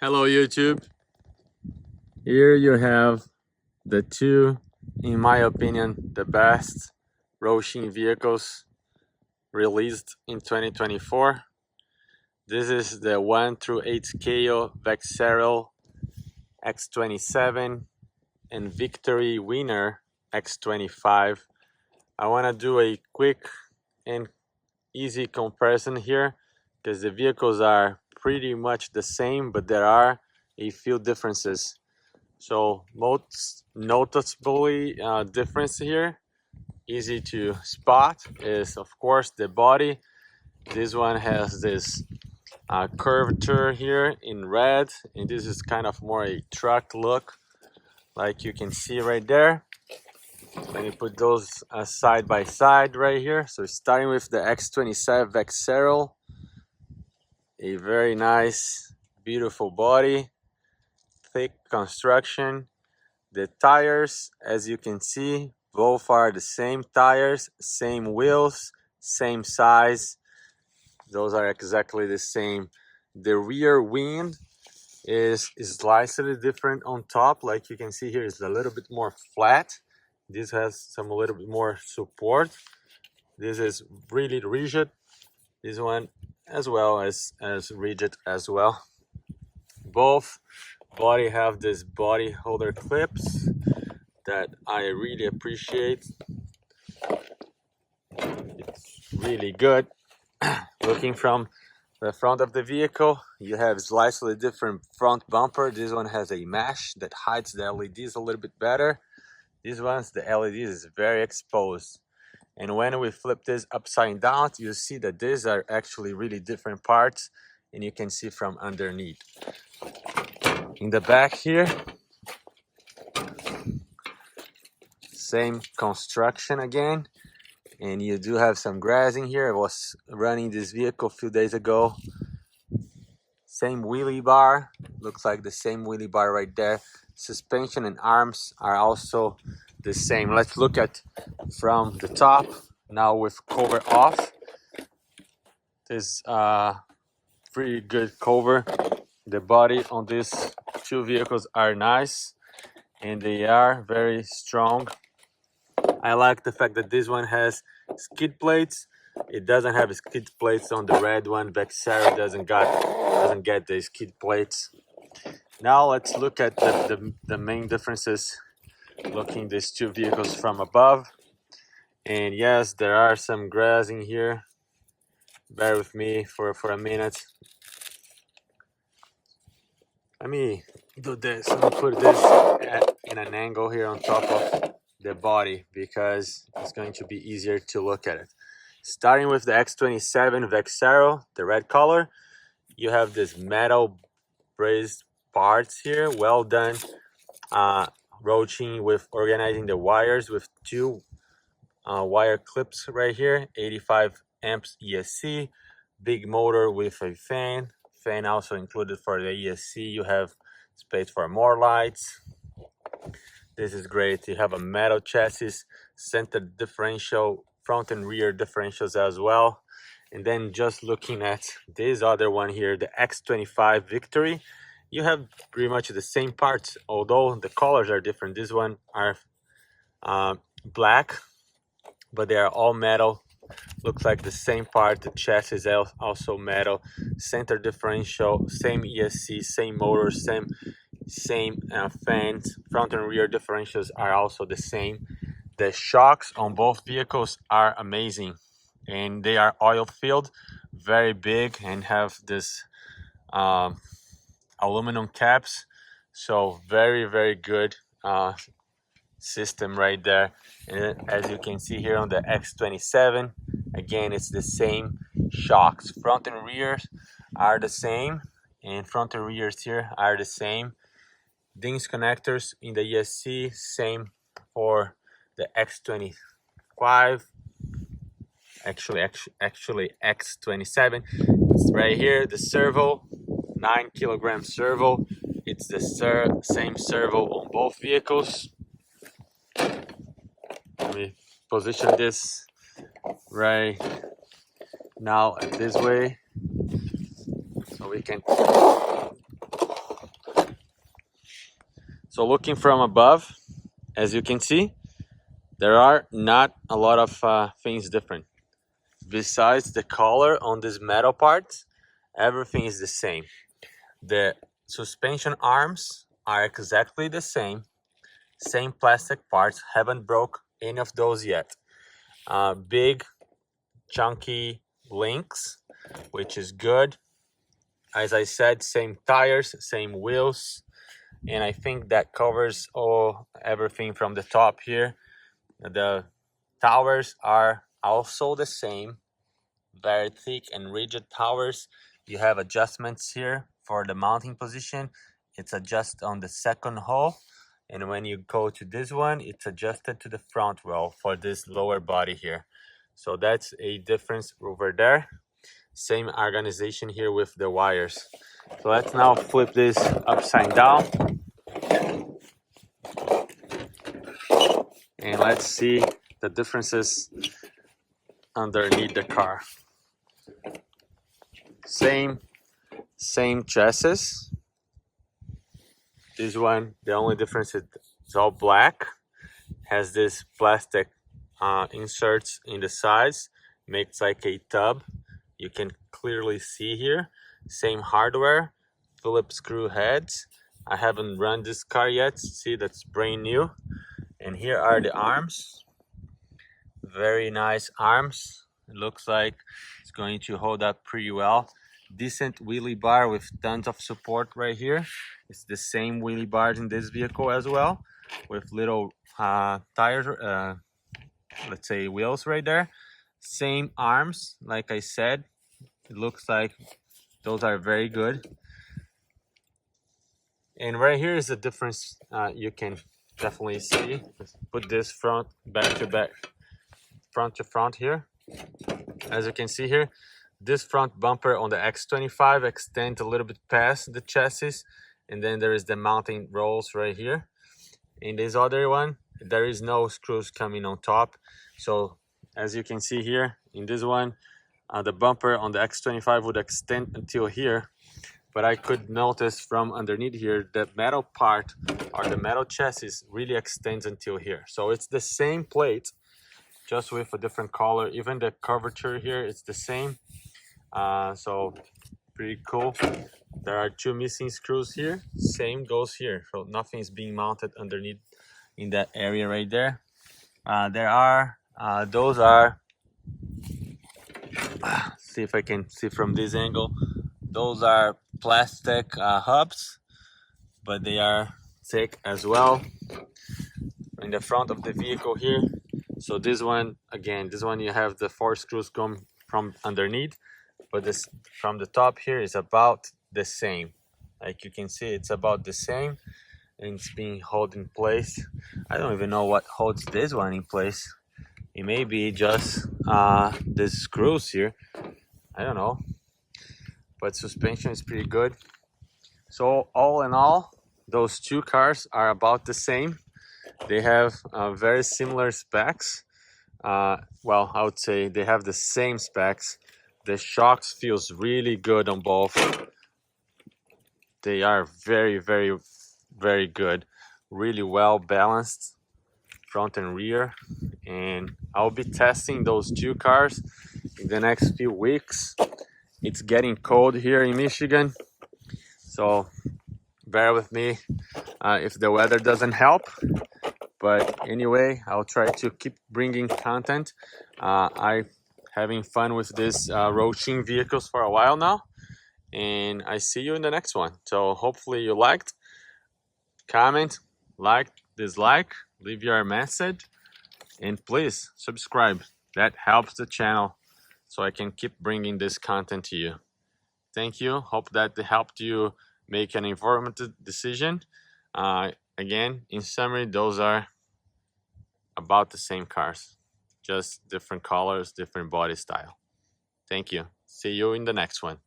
Hello YouTube. Here you have the two, in my opinion, the best Hosim vehicles released in 2024. This is the 1 through 8 scale VEXARO X27 and Victory Winner X25. I want to do a quick and easy comparison here because the vehicles are pretty much the same, but there are a few differences. So most noticeably difference here, easy to spot, is of course the body. This one has this curvature here in red, and this is kind of more a truck look, like you can see right there. Let me put those side by side right here. So starting with the X27 VEXARO, a very nice, beautiful body, thick construction. The tires, as you can see, both are the same tires, same wheels, same size. Those are exactly the same. The rear wing is slightly different on top. Like you can see here, it's a little bit more flat. This has some a little bit more support. This is really rigid. This one as well as rigid as well. Both body have this body holder clips that I really appreciate. It's really good. Looking from the front of the vehicle, you have slightly different front bumper. This one has a mesh that hides the LEDs a little bit better. These ones, the LEDs is very exposed. And when we flip this upside down, you see that these are actually really different parts, and you can see from underneath. In the back here, same construction again, and you do have some grass in here. I was running this vehicle a few days ago. Same wheelie bar, looks like the same wheelie bar right there. Suspension and arms are also the same. Let's look at from the top now with cover off. This pretty good cover. The body on these two vehicles are nice and they are very strong. I like the fact that this one has skid plates. It doesn't have skid plates on the red one. VEXARO doesn't get the skid plates. Now let's look at the main differences looking these two vehicles from above. And yes, there are some grass in here. Bear with me for a minute. Let me do this. Let me put this in an angle here on top of the body because it's going to be easier to look at it. Starting with the X27 VEXARO, the red color, you have this metal brazed parts here, well done. Roaching with organizing the wires with two wire clips right here, 85 amps ESC, big motor with a fan also included for the ESC. You have space for more lights. This is great. You have a metal chassis, center differential, front and rear differentials as well. And then just looking at this other one here, the X25 Victory, you have pretty much the same parts, although the colors are different. This one are black, but they are all metal. Looks like the same part. The chassis is also metal. Center differential, same ESC, same motor, same fans. Front and rear differentials are also the same. The shocks on both vehicles are amazing, and they are oil filled, very big, and have this aluminum caps. So very good system right there. And as you can see here on the X27, again, it's the same shocks. Front and rears are the same, and front and rears here are the same. Dings connectors in the ESC, same for the X25. Actually X27. It's right here, the servo, 9 kilogram servo. It's the same servo on both vehicles. Let me position this right now this way so we can So looking from above, as you can see, there are not a lot of things different. Besides the color on this metal part, everything is the same. The suspension arms are exactly the same plastic parts, haven't broke any of those yet. Big chunky links, which is good. As I said, same tires, same wheels, and I think that covers everything from the top here. The towers are also the same, very thick and rigid towers. You have adjustments here for the mounting position. It's adjusted on the second hole, and when you go to this one, it's adjusted to the front wheel for this lower body here. So that's a difference over there. Same organization here with the wires. So let's now flip this upside down and let's see the differences underneath the car. Same chassis. This one, the only difference is it's all black, has this plastic inserts in the sides, makes like a tub. You can clearly see here. Same hardware, Phillips screw heads. I haven't run this car yet. See, that's brand new. And here are the arms. Very nice arms. It looks like it's going to hold up pretty well. Decent wheelie bar with tons of support right here. It's the same wheelie bars in this vehicle as well, with little tires, let's say wheels right there. Same arms, like I said. It looks like those are very good. And right here is the difference you can definitely see. Let's put this front to back, front to front here. As you can see here, this front bumper on the X25 extends a little bit past the chassis, and then there is the mounting rolls right here. In this other one, there is no screws coming on top. So as you can see here, in this one, the bumper on the X25 would extend until here, but I could notice from underneath here that metal part or the metal chassis really extends until here. So it's the same plate, just with a different color. Even the curvature here, it's the same. So pretty cool. There are two missing screws here. Same goes here. So nothing is being mounted underneath in that area right there. Those are, see if I can see from this angle. Those are plastic hubs, but they are thick as well. In the front of the vehicle here. So this one, again, this one you have the 4 screws come from underneath, but this from the top here is about the same. Like you can see, it's about the same, and it's being held in place. I don't even know what holds this one in place. It may be just the screws here. I don't know, but suspension is pretty good. So all in all, those two cars are about the same. They have very similar specs. Well, I would say they have the same specs. The shocks feels really good on both. They are very, very, very good. Really well balanced, front and rear. And I'll be testing those two cars in the next few weeks. It's getting cold here in Michigan, so bear with me if the weather doesn't help. But anyway, I'll try to keep bringing content. I'm having fun with these roaching vehicles for a while now, and I see you in the next one. So hopefully you liked. Comment, like, dislike, leave your message, and please subscribe. That helps the channel so I can keep bringing this content to you. Thank you. Hope that helped you make an informative decision. Again, in summary, those are about the same cars, just different colors, different body style. Thank you. See you in the next one.